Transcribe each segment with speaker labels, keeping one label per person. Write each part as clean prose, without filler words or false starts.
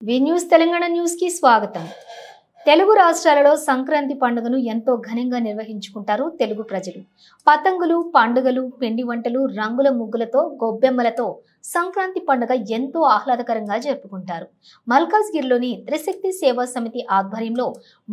Speaker 1: వి news Telangana news కి స్వాగతం. తెలుగు రాష్ట్రాలలో సంక్రాంతి పండుగను ఎంతో ఘనంగా నిర్వహించుకుంటారు తెలుగు ప్రజలు. పతంగులు, పండుగలు, పిండి వంటలు, రంగుల ముగ్గులతో, గొబ్బెమ్మలతో సంక్రాంతి పండుగ ఎంతో ఆహ్లాదకరంగా జరుపుకుంటారు. మల్కాజ్గిరిలోని త్రిశక్తి సేవా సమితి ఆధ్వర్యంలో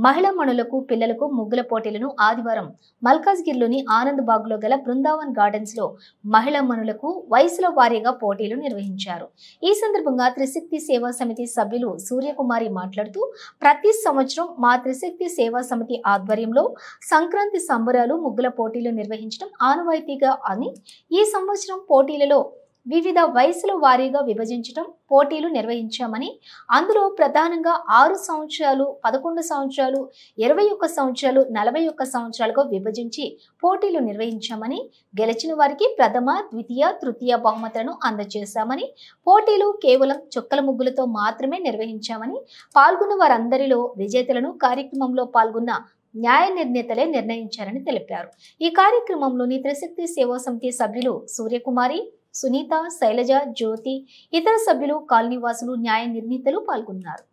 Speaker 1: మహిళా మణులకు, పిల్లలకు ముగ్గుల పోటీలను ఆదివారం మల్కాజ్గిరిలోని ఆనంద్ బాగ్ లో గల బృందావన్ గార్డెన్స్ లో మహిళా మణులకు వయసుల వారీగా పోటీలు నిర్వహించారు. ఈ సందర్భంగా త్రిశక్తి సేవా సమితి సభ్యులు సూర్యకుమారి మాట్లాడుతూ, ప్రతి సంవత్సరం మా త్రిశక్తి సేవా సమితి ఆధ్వర్యంలో సంక్రాంతి సంబరాలు, ముగ్గుల పోటీలు నిర్వహించడం ఆనవాయితీగా అని, ఈ సంవత్సరం పోటీలలో వివిధ వయసుల వారీగా విభజించడం పోటీలు నిర్వహించామని, అందులో ప్రధానంగా 6 సంవత్సరాలు, 11 సంవత్సరాలు, 21 సంవత్సరాలు, 41 సంవత్సరాలుగా విభజించి పోటీలు నిర్వహించామని, గెలిచిన వారికి ప్రథమ, ద్వితీయ, తృతీయ బహుమతులను అందజేశామని, పోటీలు కేవలం చుక్కల ముగ్గులతో మాత్రమే నిర్వహించామని, పాల్గొన్న వారందరిలో విజేతలను కార్యక్రమంలో పాల్గొన్న న్యాయ నిర్ణేతలే నిర్ణయించారని తెలిపారు. ఈ కార్యక్రమంలోని త్రిశక్తి సేవా సమితి సభ్యులు సూర్యకుమారి, సునీత, శైలజ, జ్యోతి, ఇతర సభ్యులు, కాలనీవాసులు, న్యాయ నిర్ణీతలు పాల్గొన్నారు.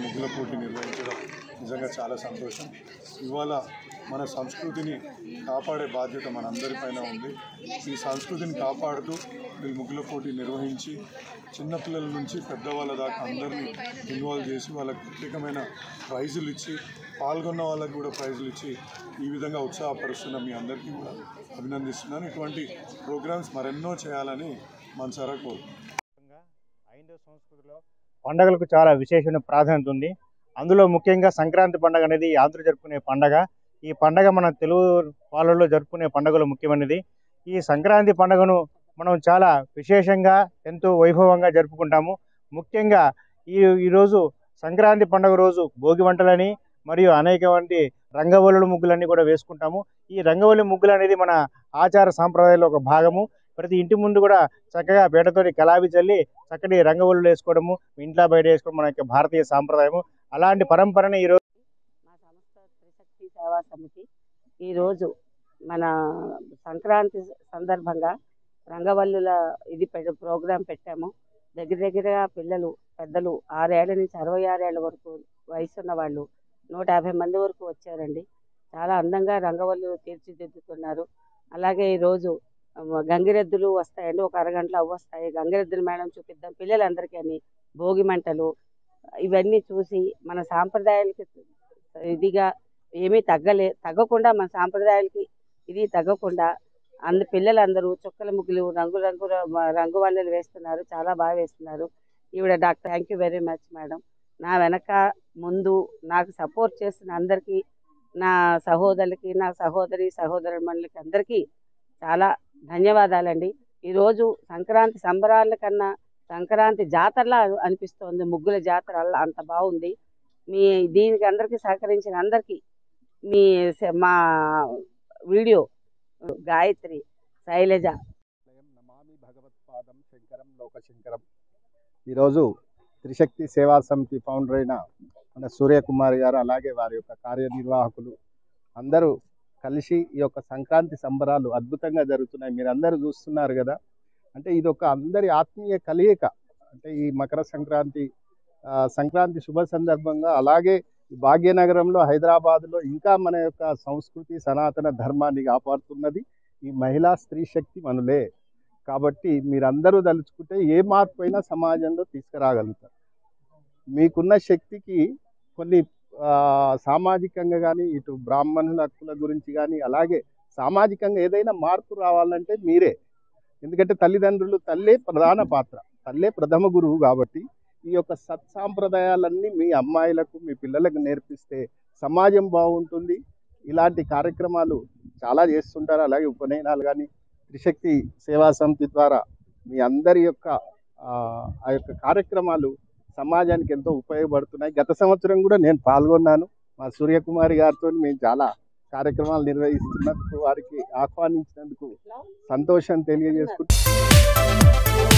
Speaker 2: ముగ్గుల పోటీ నిర్వహించడం నిజంగా చాలా సంతోషం. ఇవాళ మన సంస్కృతిని కాపాడే బాధ్యత మనందరిపైన ఉంది. ఈ సంస్కృతిని కాపాడుతూ వీళ్ళు ముగ్గుల పోటీ నిర్వహించి చిన్నపిల్లల నుంచి పెద్దవాళ్ళ దాకా అందరినీ ఇన్వాల్వ్ చేసి వాళ్ళకి ప్రత్యేకమైన ప్రైజులు ఇచ్చి, పాల్గొన్న వాళ్ళకి కూడా ప్రైజులు ఇచ్చి ఈ విధంగా ఉత్సాహపరుస్తున్న మీ అందరికీ కూడా అభినందిస్తున్నాను. ఇటువంటి ప్రోగ్రామ్స్ మరెన్నో చేయాలని మనసారా కోరుకుంటున్నాను.
Speaker 3: హైందవ సంస్కృతిలో పండుగలకు చాలా విశేషమైన ప్రాధాన్యత ఉంది. అందులో ముఖ్యంగా సంక్రాంతి పండుగ అనేది ఆంధ్ర జరుపుకునే పండుగ. ఈ పండుగ మన తెలుగు వాళ్ళలో జరుపుకునే పండుగలు ముఖ్యమైనది. ఈ సంక్రాంతి పండుగను మనం చాలా విశేషంగా, ఎంతో వైభవంగా జరుపుకుంటాము. ముఖ్యంగా ఈరోజు సంక్రాంతి పండుగ రోజు భోగి వంటలని మరియు అనేకమంది రంగవల్లుల ముగ్గులన్నీ కూడా వేసుకుంటాము. ఈ రంగవల్లి ముగ్గులు అనేది మన ఆచార సాంప్రదాయాల్లో ఒక భాగము. ప్రతి ఇంటి ముందు కూడా చక్కగా పేటతోటి కలాబీ చల్లి చక్కటి రంగవల్లులు వేసుకోవడము, ఇంట్లో బయట వేసుకోవడం మన యొక్క భారతీయ సాంప్రదాయము. అలాంటి పరంపరని ఈరోజు
Speaker 4: మా సంస్థ త్రిశక్తి సేవా సమితి ఈరోజు మన సంక్రాంతి సందర్భంగా రంగవల్లుల ప్రోగ్రాం పెట్టాము. దగ్గరగా పిల్లలు, పెద్దలు 6 ఏళ్ల నుంచి 66 ఏళ్ల వరకు వయసు ఉన్న వాళ్ళు 150 మంది వరకు వచ్చారండి. చాలా అందంగా రంగవల్లు తీర్చిదిద్దుతున్నారు. అలాగే ఈరోజు గంగిరెద్దులు వస్తాయండి, ఒక అరగంటలో వస్తాయి. గంగిరెద్దుల మేళం చూపిద్దాం పిల్లలందరికీ అని, భోగి మంటలు ఇవన్నీ చూసి మన సాంప్రదాయాలకి ఇదిగా ఏమీ తగ్గకుండా, మన సాంప్రదాయాలకి ఇది తగ్గకుండా పిల్లలందరూ చుక్కల ముగ్గులు, రంగు వల్లలు వేస్తున్నారు. చాలా బాగా వేస్తున్నారు. ఈవిడ doctor, thank you very much madam. నా వెనక ముందు నాకు సపోర్ట్ చేస్తున్న అందరికీ, నా సహోదరులకి, నా సహోదరులకి అందరికీ చాలా ధన్యవాదాలండి. ఈరోజు సంక్రాంతి సంబరాల కన్నా సంక్రాంతి జాతరలా అనిపిస్తోంది. ముగ్గుల జాతర అంత బాగుంది. దీనికి అందరికీ సహకరించిన అందరికీ, మా వీడియో గాయత్రి, శైలజ.
Speaker 5: నమామి భగవత్పాదం శంకరం లోకశంకరం. ఈరోజు త్రిశక్తి సేవా సమితి ఫౌండర్ అయిన మన సూర్యకుమారి గారు, అలాగే వారి యొక్క కార్యనిర్వాహకులు అందరూ కలిసి ఈ యొక్క సంక్రాంతి సంబరాలు అద్భుతంగా జరుగుతున్నాయి. మీరు అందరూ చూస్తున్నారు కదా. అంటే ఇది ఒక అందరి ఆత్మీయ కలయిక. అంటే ఈ మకర సంక్రాంతి శుభ సందర్భంగా, అలాగే భాగ్యనగరంలో, హైదరాబాద్లో ఇంకా మన యొక్క సంస్కృతి, సనాతన ధర్మాన్ని కాపాడుతున్నది ఈ మహిళా స్త్రీ శక్తి మనులే. కాబట్టి మీరందరూ తలుచుకుంటే ఏ మార్పు అయినా సమాజంలో తీసుకురాగలుగుతారు. మీకున్న శక్తికి కొన్ని సామాజికంగా కానీ, ఇటు బ్రాహ్మణుల హక్కుల గురించి కానీ, అలాగే సామాజికంగా ఏదైనా మార్పు రావాలంటే మీరే. ఎందుకంటే తల్లిదండ్రులు, తల్లే ప్రధాన పాత్ర, తల్లే ప్రథమ గురువు. కాబట్టి ఈ యొక్క సత్సాంప్రదాయాలన్నీ మీ అమ్మాయిలకు, మీ పిల్లలకు నేర్పిస్తే సమాజం బాగుంటుంది. ఇలాంటి కార్యక్రమాలు చాలా చేస్తుంటారు. అలాగే ఉపనయనాలు కానీ త్రిశక్తి సేవా సమితి ద్వారా మీ అందరి యొక్క ఆ యొక్క కార్యక్రమాలు సమాజానికి ఎంతో ఉపయోగపడుతున్నాయి. గత సంవత్సరం కూడా నేను పాల్గొన్నాను. మా సూర్యకుమారి గారితో మేము చాలా కార్యక్రమాలు నిర్వహిస్తున్నందుకు, వారికి ఆహ్వానించినందుకు సంతోషం తెలియజేసుకుంటున్నాను.